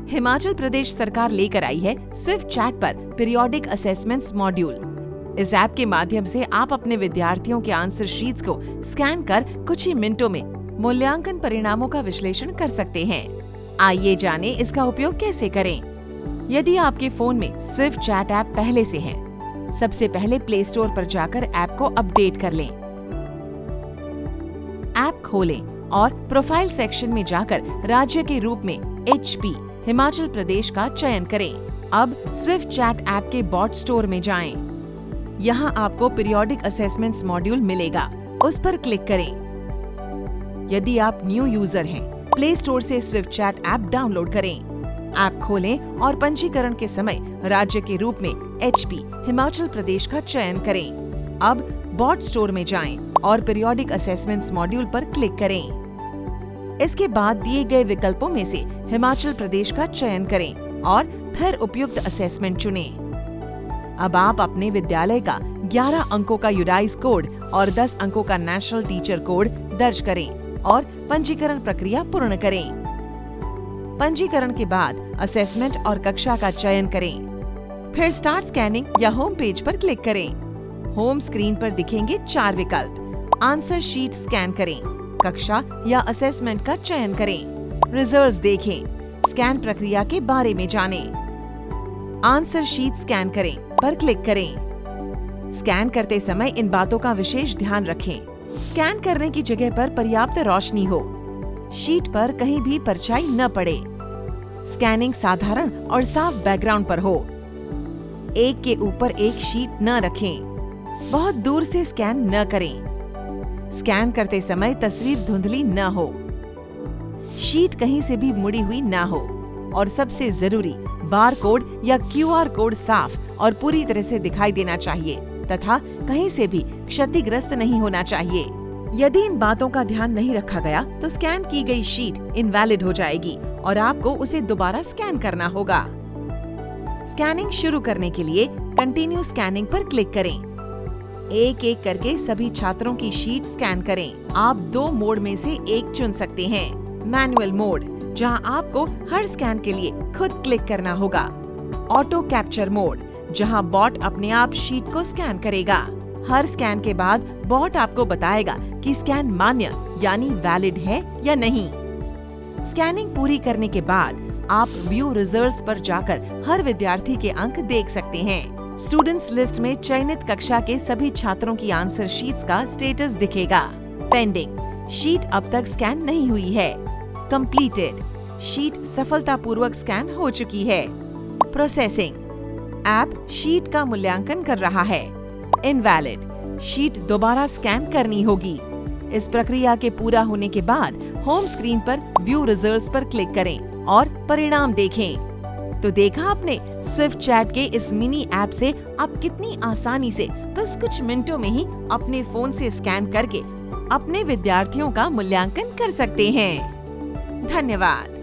हिमाचल प्रदेश सरकार लेकर आई है स्विफ्ट चैट पर पीरियोडिक असेसमेंट्स मॉड्यूल। इस ऐप के माध्यम से आप अपने विद्यार्थियों के आंसर शीट्स को स्कैन कर कुछ ही मिनटों में मूल्यांकन परिणामों का विश्लेषण कर सकते हैं। आइए जानें इसका उपयोग कैसे करें। यदि आपके फोन में स्विफ्ट चैट ऐप पहले से है, सबसे पहले प्ले स्टोर पर जाकर ऐप को अपडेट कर लें। ऐप खोलें और प्रोफाइल सेक्शन में जाकर राज्य के रूप में HP हिमाचल प्रदेश का चयन करें। अब स्विफ्ट चैट ऐप के बॉट स्टोर में जाएं। यहाँ आपको पीरियोडिक असेसमेंट्स मॉड्यूल मिलेगा, उस पर क्लिक करें। यदि आप न्यू यूजर हैं, प्ले स्टोर से स्विफ्ट चैट ऐप डाउनलोड करें। ऐप खोलें और पंजीकरण के समय राज्य के रूप में HP हिमाचल प्रदेश का चयन करें। अब बॉट स्टोर में जाएं और पीरियोडिक असेसमेंट्स मॉड्यूल पर क्लिक करें। इसके बाद दिए गए विकल्पों में से हिमाचल प्रदेश का चयन करें और फिर उपयुक्त असेसमेंट चुनें। अब आप अपने विद्यालय का 11 अंकों का यूडाइस कोड और 10 अंकों का नेशनल टीचर कोड दर्ज करें और पंजीकरण प्रक्रिया पूर्ण करें। पंजीकरण के बाद असेसमेंट और कक्षा का चयन करें। फिर स्टार्ट स्कैनिंग या होम पेज पर क्लिक करें। होम स्क्रीन पर दिखेंगे 4 विकल्प। आंसर शीट स्कैन करें, कक्षा या असेसमेंट का चयन करें, रिजल्ट्स देखें, स्कैन प्रक्रिया के बारे में जानें। आंसर शीट स्कैन करें पर क्लिक करें। स्कैन करते समय इन बातों का विशेष ध्यान रखें। स्कैन करने की जगह पर पर्याप्त रोशनी हो, शीट पर कहीं भी परछाई न पड़े, स्कैनिंग साधारण और साफ बैकग्राउंड पर हो, एक के ऊपर एक शीट न रखें, बहुत दूर से स्कैन न करें, स्कैन करते समय तस्वीर धुंधली न हो, शीट कहीं से भी मुड़ी हुई न हो और सबसे जरूरी बार कोड या QR कोड साफ और पूरी तरह से दिखाई देना चाहिए तथा कहीं से भी क्षतिग्रस्त नहीं होना चाहिए। यदि इन बातों का ध्यान नहीं रखा गया तो स्कैन की गई शीट इनवैलिड हो जाएगी और आपको उसे दोबारा स्कैन करना होगा। स्कैनिंग शुरू करने के लिए कंटिन्यू स्कैनिंग पर क्लिक करें। एक एक करके सभी छात्रों की शीट स्कैन करें। आप 2 मोड में से एक चुन सकते हैं। मैनुअल मोड, जहां आपको हर स्कैन के लिए खुद क्लिक करना होगा। ऑटो कैप्चर मोड, जहां बॉट अपने आप शीट को स्कैन करेगा। हर स्कैन के बाद बॉट आपको बताएगा कि स्कैन मान्य यानी वैलिड है या नहीं। स्कैनिंग पूरी करने के बाद आप व्यू रिजल्ट्स पर जाकर हर विद्यार्थी के अंक देख सकते हैं। स्टूडेंट्स लिस्ट में चयनित कक्षा के सभी छात्रों की आंसर शीट्स का स्टेटस दिखेगा। पेंडिंग, शीट अब तक स्कैन नहीं हुई है। कंप्लीटेड, शीट सफलतापूर्वक स्कैन हो चुकी है। प्रोसेसिंग, ऐप शीट का मूल्यांकन कर रहा है। इनवैलिड, शीट दोबारा स्कैन करनी होगी। इस प्रक्रिया के पूरा होने के बाद होम स्क्रीन पर व्यू रिजल्ट्स पर क्लिक करें और परिणाम देखें। तो देखा आपने, स्विफ्ट चैट के इस मिनी ऐप से आप कितनी आसानी से बस कुछ मिनटों में ही अपने फोन से स्कैन करके अपने विद्यार्थियों का मूल्यांकन कर सकते हैं। धन्यवाद।